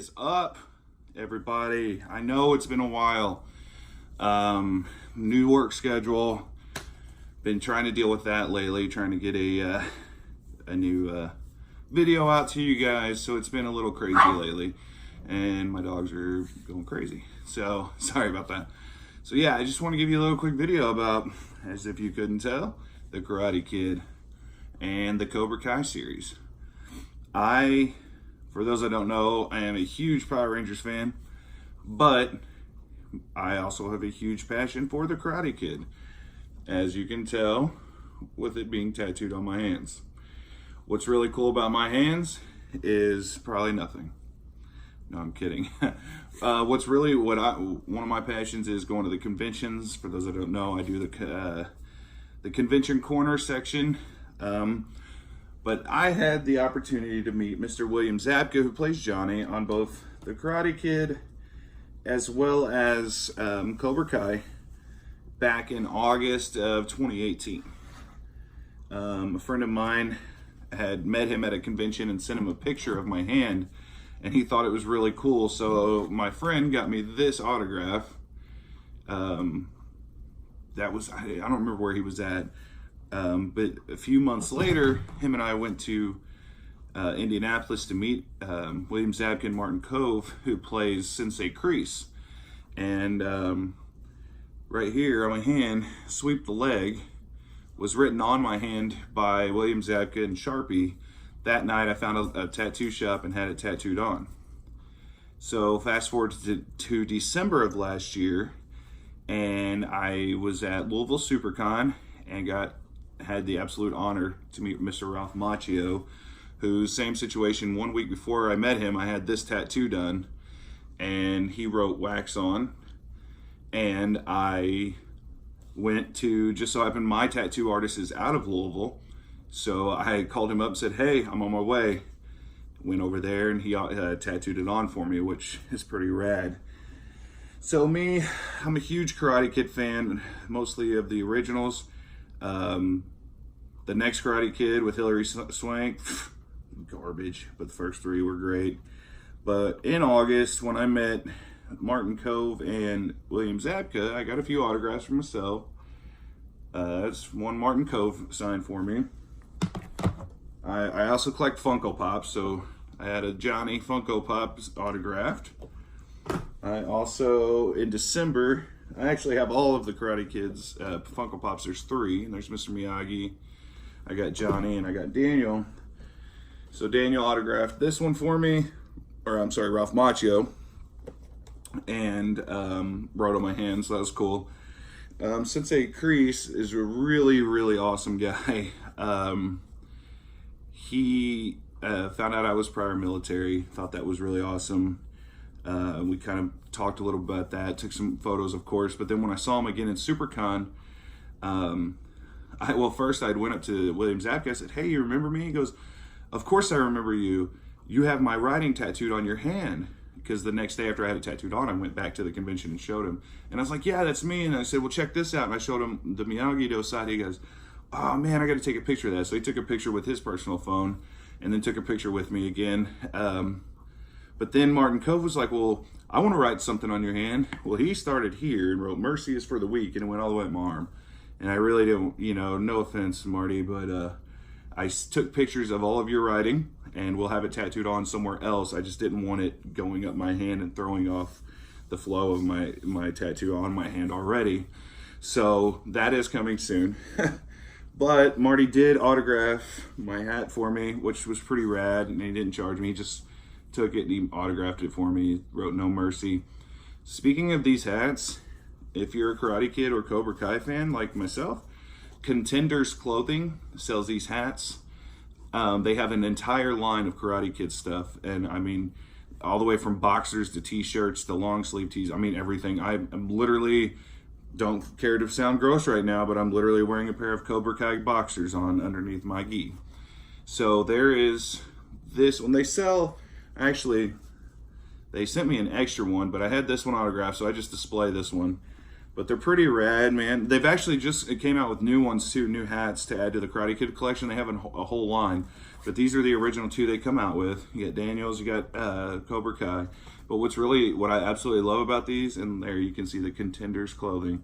is up, everybody? I know it's been a while. New work schedule. Been trying to deal with that lately, trying to get a new video out to you guys. So it's been a little crazy lately, and my dogs are going crazy. So sorry about that. So yeah, I just want to give you a little quick video about, as if you couldn't tell, the Karate Kid and the Cobra Kai series. For those that don't know, I am a huge Power Rangers fan, but I also have a huge passion for the Karate Kid, as you can tell with it being tattooed on my hands. What's really cool about my hands is probably nothing. No, I'm kidding. One of my passions is going to the conventions. For those that don't know, I do the convention corner section. But I had the opportunity to meet Mr. William Zabka, who plays Johnny on both the Karate Kid as well as Cobra Kai back in August of 2018. A friend of mine had met him at a convention and sent him a picture of my hand, and he thought it was really cool. So my friend got me this autograph. I don't remember where he was at. But a few months later, him and I went to Indianapolis to meet William Zabka and Martin Kove, who plays Sensei Kreese. And right here on my hand, "Sweep the Leg," was written on my hand by William Zabka and Sharpie. That night I found a tattoo shop and had it tattooed on. So fast forward to December of last year, and I was at Louisville SuperCon and had the absolute honor to meet Mr. Ralph Macchio, who, same situation, 1 week before I met him, I had this tattoo done, and he wrote wax on, and I went to, just so happened my tattoo artist is out of Louisville, so I called him up and said, "Hey, I'm on my way." Went over there, and he tattooed it on for me, which is pretty rad. So I'm a huge Karate Kid fan, mostly of the originals. The next Karate Kid with Hilary Swank, garbage, but the first three were great. But in August, when I met Martin Kove and William Zabka, I got a few autographs for myself. That's one Martin Kove signed for me. I also collect Funko Pops, so I had a Johnny Funko Pops autographed. I also, in December, I actually have all of the Karate Kids Funko Pops. There's three. There's Mr. Miyagi, I got Johnny, and I got Daniel. So Daniel autographed this one for me, Ralph Macchio, and wrote on my hand, so that was cool. Sensei Kreese is a really, really awesome guy. He found out I was prior military, thought that was really awesome. We kind of talked a little about that, took some photos, of course, but then when I saw him again in SuperCon, first I'd went up to William Zabka. I said, "Hey, you remember me?" He goes, "Of course I remember you. You have my writing tattooed on your hand." Because the next day after I had it tattooed on, I went back to the convention and showed him. And I was like, "Yeah, that's me." And I said, "Well, check this out." And I showed him the Miyagi-Do side. He goes, "Oh man, I got to take a picture of that." So he took a picture with his personal phone and then took a picture with me again. But then Martin Kove was like, "Well, I want to write something on your hand." Well, he started here and wrote "Mercy is for the weak," and it went all the way up my arm. And I really don't, no offense, Marty, but I took pictures of all of your writing, and we'll have it tattooed on somewhere else. I just didn't want it going up my hand and throwing off the flow of my tattoo on my hand already. So that is coming soon. But Marty did autograph my hat for me, which was pretty rad, and he didn't charge me. He just took it and he autographed it for me, wrote "No Mercy." Speaking of these hats, if you're a Karate Kid or Cobra Kai fan like myself, Contenders Clothing sells these hats. They have an entire line of Karate Kid stuff, and I mean, all the way from boxers to t-shirts to long sleeve tees. I mean, everything. I'm literally, don't care to sound gross right now, but I'm literally wearing a pair of Cobra Kai boxers on underneath my gi. So there is this, when they sell, actually, they sent me an extra one, but I had this one autographed, so I just display this one. But they're pretty rad, man. They've actually it came out with new ones too, new hats to add to the Karate Kid collection. They have a whole line, but these are the original 2 they come out with. You got Daniels, you got Cobra Kai. But what I absolutely love about these, and there you can see the Contenders clothing,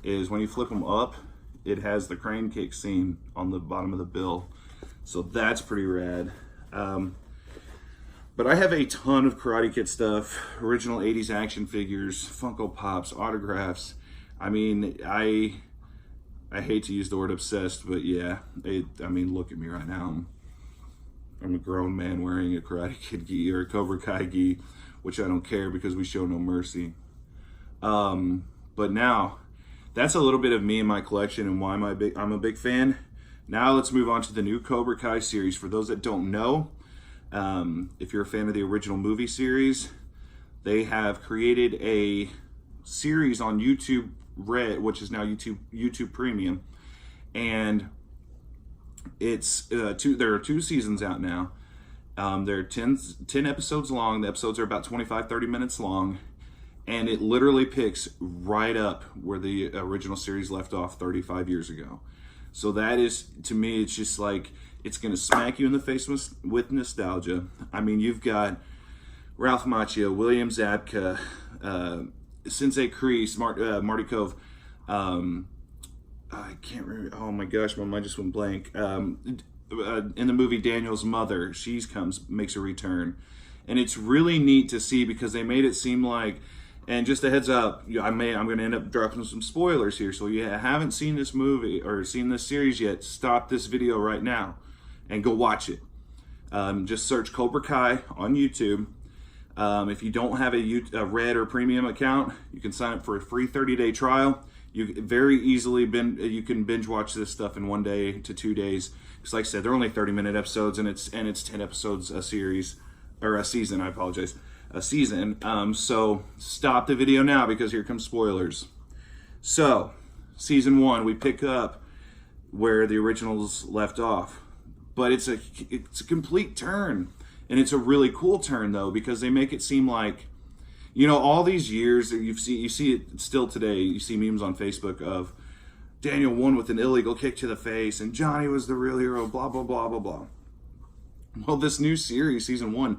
is when you flip them up, it has the crane kick scene on the bottom of the bill. So that's pretty rad. But I have a ton of Karate Kid stuff, original 80s action figures, Funko Pops, autographs. I mean, I hate to use the word obsessed, but yeah, I mean, look at me right now. I'm a grown man wearing a Karate Kid gi or a Cobra Kai gi, which I don't care because we show no mercy. But now, that's a little bit of me and my collection and why I'm a big fan. Now let's move on to the new Cobra Kai series. For those that don't know, if you're a fan of the original movie series, they have created a series on YouTube Red, which is now YouTube Premium, and it's there are 2 seasons out now. They're 10 episodes long. The episodes are about 25-30 minutes long, and it literally picks right up where the original series left off 35 years ago. So that is, to me, it's just like, it's going to smack you in the face with nostalgia. I mean, you've got Ralph Macchio, William Zabka, Sensei Kreese, Marty Cove. I can't remember. Oh my gosh, my mind just went blank. In the movie, Daniel's mother, she makes a return, and it's really neat to see because they made it seem like. And just a heads up, I'm going to end up dropping some spoilers here. So if you haven't seen this movie or seen this series yet, stop this video right now and go watch it. Just search Cobra Kai on YouTube. If you don't have a Red or Premium account, you can sign up for a free 30-day trial. You very easily you can binge watch this stuff in 1 day to 2 days. Because like I said, they're only 30-minute episodes, and it's 10 episodes a series, or a season. I apologize. A season. So stop the video now because here comes spoilers. So season 1, we pick up where the originals left off, but it's a complete turn, and it's a really cool turn though, because they make it seem like, you know, all these years that you see it still today. You see memes on Facebook of Daniel won with an illegal kick to the face, and Johnny was the real hero. Blah blah blah blah blah. Well, this new series, season 1,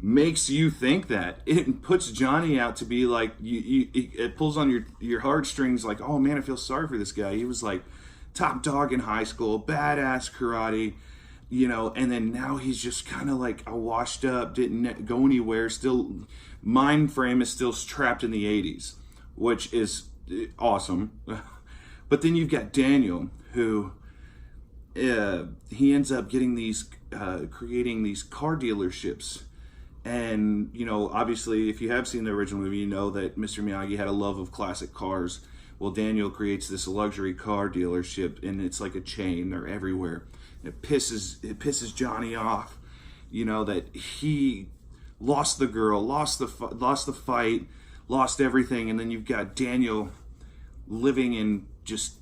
makes you think that. It puts Johnny out to be like, it pulls on your heartstrings, like, oh man, I feel sorry for this guy. He was like top dog in high school, badass karate, you know, and then now he's just kind of like a washed up, didn't go anywhere, still, mind frame is still trapped in the 80s, which is awesome. But then you've got Daniel, who he ends up getting creating these car dealerships. And, you know, obviously, if you have seen the original movie, you know that Mr. Miyagi had a love of classic cars. Well, Daniel creates this luxury car dealership, and it's like a chain. They're everywhere. It pisses Johnny off, you know, that he lost the girl, lost the fight, lost everything. And then you've got Daniel living in just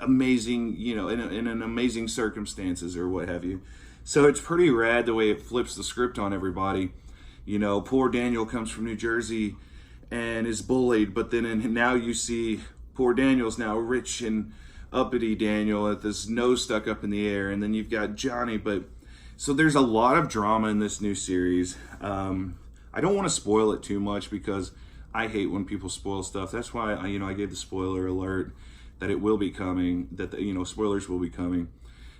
amazing, you know, in an amazing circumstances or what have you. So it's pretty rad the way it flips the script on everybody. You know, poor Daniel comes from New Jersey and is bullied, but then now you see poor Daniel's now rich and uppity Daniel with his nose stuck up in the air, and then you've got Johnny. But so there's a lot of drama in this new series. I don't want to spoil it too much because I hate when people spoil stuff. That's why I gave the spoiler alert that it will be coming, that spoilers will be coming.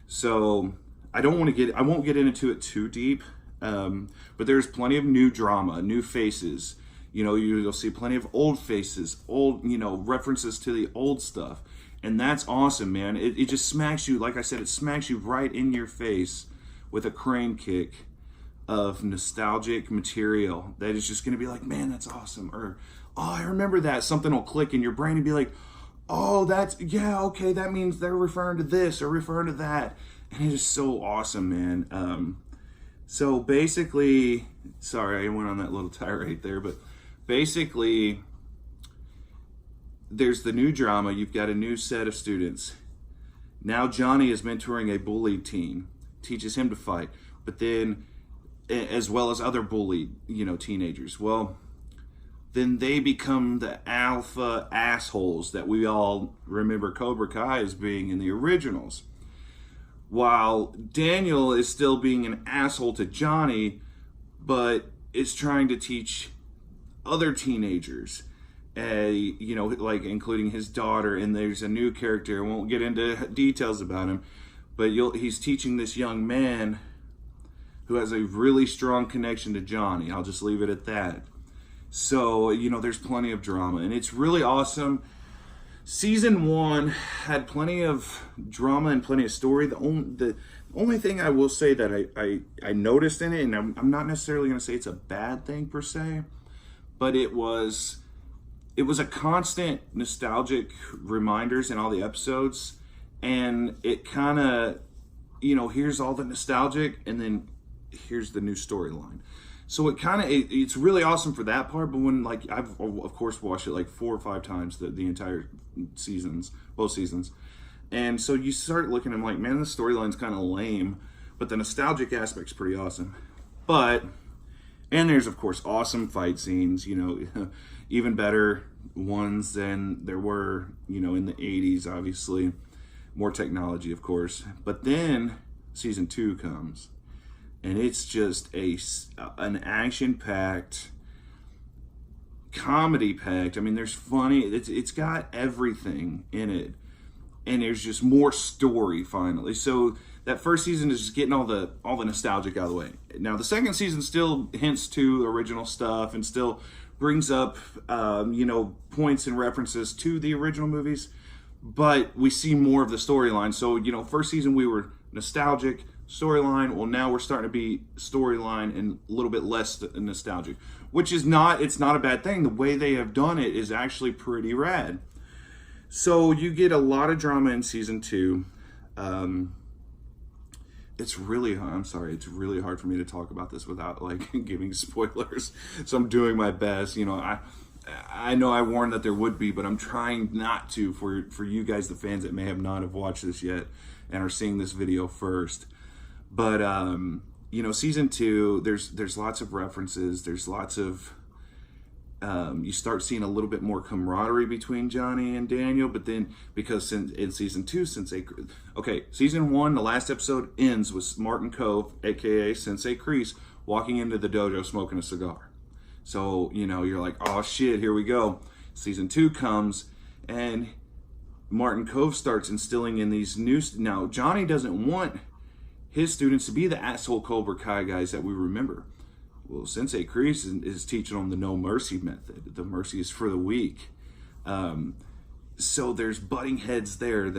So I won't get into it too deep, but there's plenty of new drama, new faces. You know, you'll see plenty of old faces, old, references to the old stuff. And that's awesome, man. It just smacks you, like I said, it smacks you right in your face with a crane kick of nostalgic material that is just going to be like, man, that's awesome. Or, oh, I remember that. Something will click in your brain and be like, oh, okay, that means they're referring to this or referring to that. And it is so awesome, man. So basically, sorry, I went on that little tirade there, but basically, there's the new drama. You've got a new set of students. Now Johnny is mentoring a bullied teen, teaches him to fight, but then, as well as other bullied, teenagers. Well, then they become the alpha assholes that we all remember Cobra Kai as being in the originals. While Daniel is still being an asshole to Johnny, but is trying to teach other teenagers, you know, like including his daughter, and there's a new character. I won't get into details about him, but he's teaching this young man who has a really strong connection to Johnny. I'll just leave it at that. So, you know, there's plenty of drama, and it's really awesome. Season 1 had plenty of drama and plenty of story. The only thing I will say that I noticed in it, and I'm not necessarily going to say it's a bad thing per se, but it was a constant nostalgic reminders in all the episodes, and it kind of, you know, here's all the nostalgic, and then here's the new storyline. So it's really awesome for that part. But when, like, I've of course watched it like 4 or 5 times, the entire seasons, both seasons, and so you start looking and I'm like, man, the storyline's kind of lame, but the nostalgic aspect's pretty awesome. And there's of course awesome fight scenes, you know, even better ones than there were, you know, in the 80s, obviously. More technology, of course. But then season 2 comes, and it's just an action-packed, comedy-packed. I mean, there's funny. It's got everything in it, and there's just more story finally. So that first season is just getting all the nostalgic out of the way. Now the second season still hints to original stuff and still brings up you know, points and references to the original movies, but we see more of the storyline. So, you know, first season we were nostalgic storyline. Well, now we're starting to be storyline and a little bit less nostalgic, which is it's not a bad thing. The way they have done it is actually pretty rad. So you get a lot of drama in season 2. It's really hard for me to talk about this without like giving spoilers. So I'm doing my best. You know, I know I warned that there would be, but I'm trying not to for you guys, the fans that may have not have watched this yet and are seeing this video first. But you know, season 2, there's lots of references. There's lots of you start seeing a little bit more camaraderie between Johnny and Daniel, but then because in season 2, season 1, the last episode ends with Martin Kove, aka Sensei Kreese, walking into the dojo smoking a cigar. So, you know, you're like, oh shit, here we go. Season 2 comes, and Martin Kove starts instilling in these new... Now, Johnny doesn't want his students to be the asshole Cobra Kai guys that we remember. Well, Sensei Kreese is teaching them the no mercy method. The mercy is for the weak. So there's butting heads there.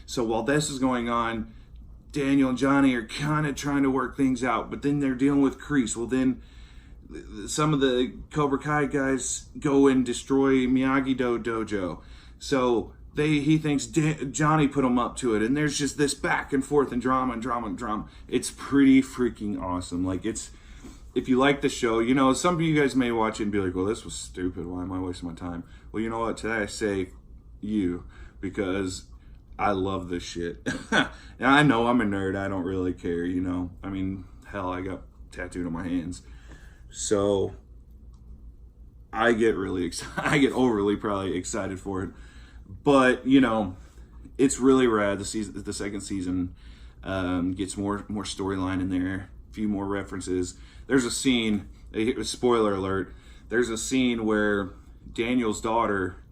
So while this is going on, Daniel and Johnny are kind of trying to work things out, but then they're dealing with Kreese. Well, then some of the Cobra Kai guys go and destroy Miyagi-Do dojo. So he thinks Johnny put him up to it, and there's just this back and forth and drama. It's pretty freaking awesome. Like, if you like the show, you know, some of you guys may watch it and be like, well, this was stupid. Why am I wasting my time? Well, you know what? Today I say you, because I love this shit. And I know I'm a nerd. I don't really care, you know. I mean, hell, I got tattooed on my hands. So I get really excited. I get overly probably excited for it. But, you know, it's really rad. The second season gets more storyline in there, a few more references. There's a scene, spoiler alert, there's a scene where Daniel's daughter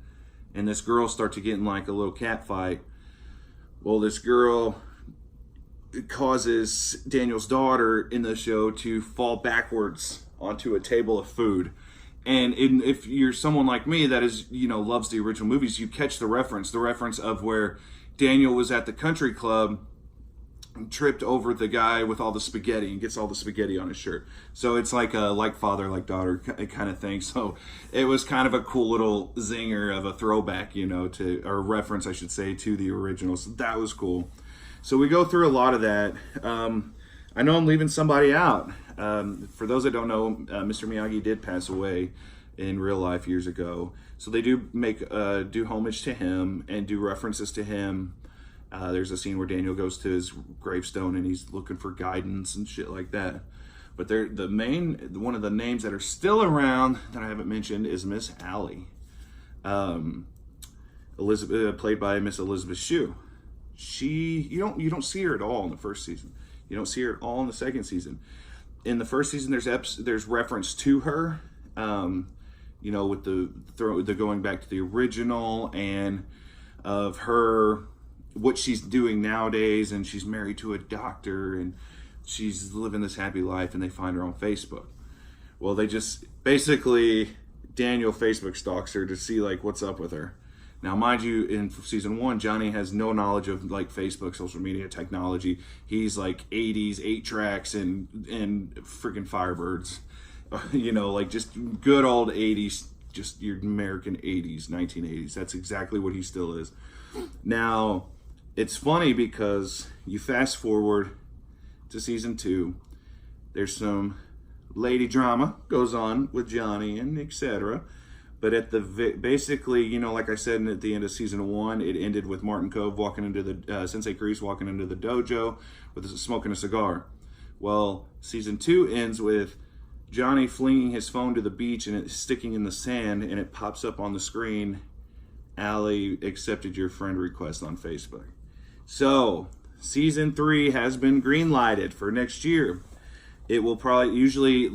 and this girl start to get in like a little cat fight. Well, this girl causes Daniel's daughter in the show to fall backwards onto a table of food. And if you're someone like me that is, you know, loves the original movies, you catch the reference of where Daniel was at the country club, tripped over the guy with all the spaghetti and gets all the spaghetti on his shirt. So it's like a like father, like daughter kind of thing. So it was kind of a cool little zinger of a throwback, you know, or reference, I should say, to the original. So that was cool. So we go through a lot of that. I know I'm leaving somebody out. For those that don't know, Mr. Miyagi did pass away in real life years ago. So they do do homage to him and do references to him. There's a scene where Daniel goes to his gravestone and he's looking for guidance and shit like that. But one of the names that are still around that I haven't mentioned is Miss Allie, Elizabeth, played by Miss Elizabeth Shue. You don't see her at all in the first season. You don't see her at all in the second season. In the first season, there's reference to her, with the going back to the original and of her, what she's doing nowadays, and she's married to a doctor and she's living this happy life, and they find her on Facebook. Well, they just basically, Daniel Facebook stalks her to see like what's up with her. Now, mind you, in season 1, Johnny has no knowledge of like Facebook, social media, technology. He's like 80s 8-tracks and freaking Firebirds, like just good old 80s, just your American 80s, 1980s. That's exactly what he still is. Now, it's funny because you fast forward to season 2, there's some lady drama goes on with Johnny and etc. But at basically, like I said, at the end of season 1, it ended with Martin Cove walking into the Sensei Kreese walking into the dojo with smoking a cigar. Well, season 2 ends with Johnny flinging his phone to the beach and it's sticking in the sand, and it pops up on the screen, Allie accepted your friend request on Facebook. So season 3 has been green lighted for next year. It will usually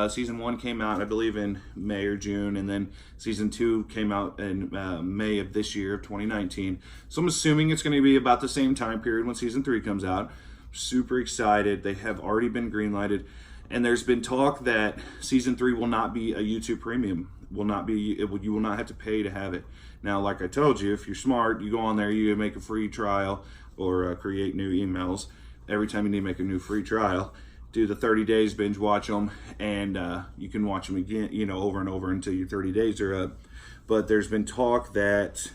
season 1 came out, I believe, in May or June, and then season 2 came out in May of this year, of 2019. So I'm assuming it's going to be about the same time period when season 3 comes out. Super excited. They have already been greenlighted, and there's been talk that season 3 will not be a YouTube Premium. You will not have to pay to have it. Now, like I told you, if you're smart, you go on there, you make a free trial or create new emails. Every time you need to make a new free trial, do the 30 days, binge watch them, and you can watch them again, over and over until your 30 days are up. But there's been talk that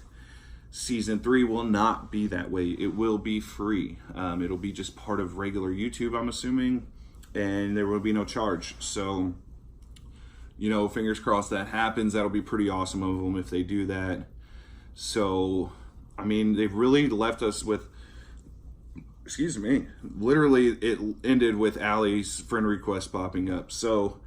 season 3 will not be that way. It will be free. It'll be just part of regular YouTube, I'm assuming, and there will be no charge. So, fingers crossed that happens. That'll be pretty awesome of them if they do that. So, they've really left us with, literally it ended with Allie's friend request popping up. So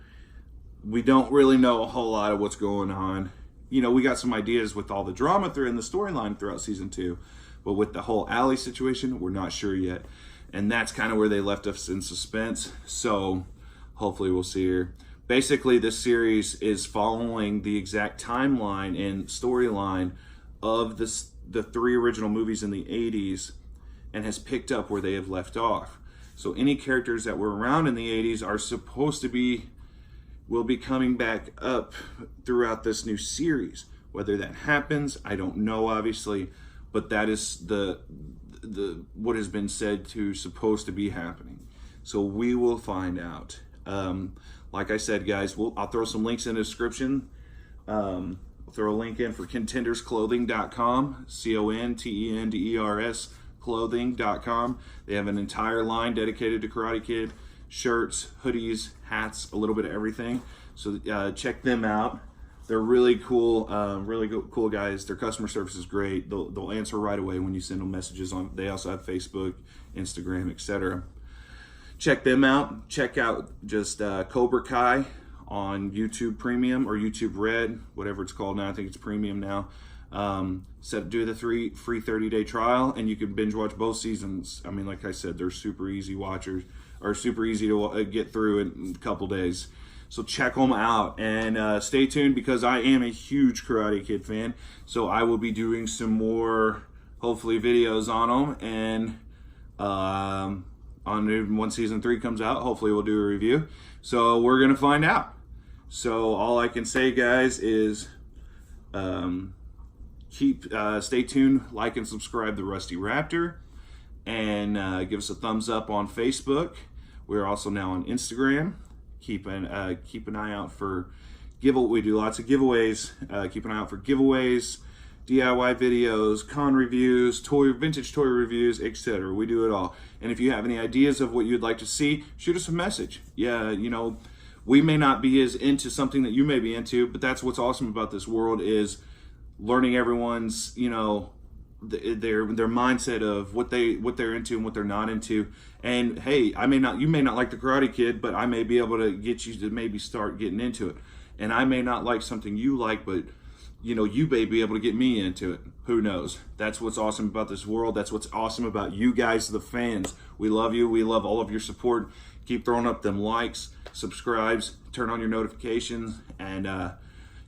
we don't really know a whole lot of what's going on. We got some ideas with all the drama in the storyline throughout season 2, but with the whole Allie situation, we're not sure yet. And that's kind of where they left us in suspense. So hopefully we'll see her. Basically, this series is following the exact timeline and storyline of the 3 original movies in the 80s, and has picked up where they have left off. So any characters that were around in the 80s will be coming back up throughout this new series. Whether that happens, I don't know, obviously, but that is the what has been said to supposed to be happening. So we will find out. Like I said, guys, I'll throw some links in the description. I'll throw a link in for contendersclothing.com, CONTENDERS clothing.com. They have an entire line dedicated to Karate Kid, shirts, hoodies, hats, a little bit of everything. So check them out. They're really cool, cool guys. Their customer service is great. They'll answer right away when you send them messages on. They also have Facebook, Instagram, etc. Check them out. Check out just Cobra Kai on YouTube Premium or YouTube Red, whatever it's called now. I think it's Premium now. Do the free 30-day trial, and you can binge watch both seasons. Like I said, they're super easy watchers, or super easy to get through in a couple days. So check them out, and stay tuned, because I am a huge Karate Kid fan. So I will be doing some more, hopefully, videos on them, and when season 3 comes out, hopefully we'll do a review. So we're gonna find out. So all I can say, guys, is stay tuned, like and subscribe to Rusty Raptor, and give us a thumbs up on Facebook. We're also now on Instagram. Keep an eye out for we do lots of giveaways. Keep an eye out for giveaways, DIY videos, con reviews, vintage toy reviews, etc. We do it all. And if you have any ideas of what you'd like to see, shoot us a message. Yeah, we may not be as into something that you may be into, but that's what's awesome about this world, is learning everyone's, their mindset of what they're into and what they're not into. And hey, you may not like the Karate Kid, but I may be able to get you to maybe start getting into it. And I may not like something you like, but you may be able to get me into it. Who knows? That's what's awesome about this world. That's what's awesome about you guys, the fans. We love you. We love all of your support. Keep throwing up them likes, subscribes, turn on your notifications, and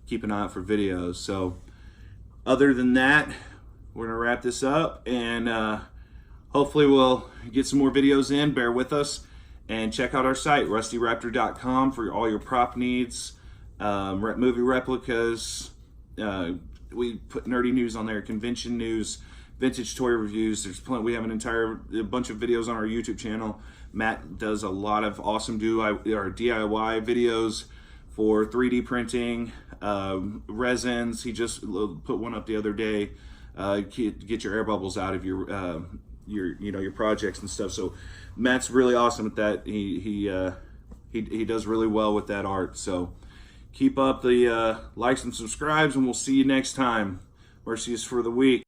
keep an eye out for videos. So other than that, we're going to wrap this up, and hopefully we'll get some more videos in. Bear with us, and check out our site, rustyraptor.com, for all your prop needs, movie replicas. We put nerdy news on there, convention news, vintage toy reviews. There's plenty. We have a bunch of videos on our YouTube channel. Matt does a lot of awesome DIY videos for 3D printing, resins. He just put one up the other day. Get your air bubbles out of your projects and stuff. So Matt's really awesome at that. He does really well with that art. So keep up the likes and subscribes, and we'll see you next time. Mercy is for the weak.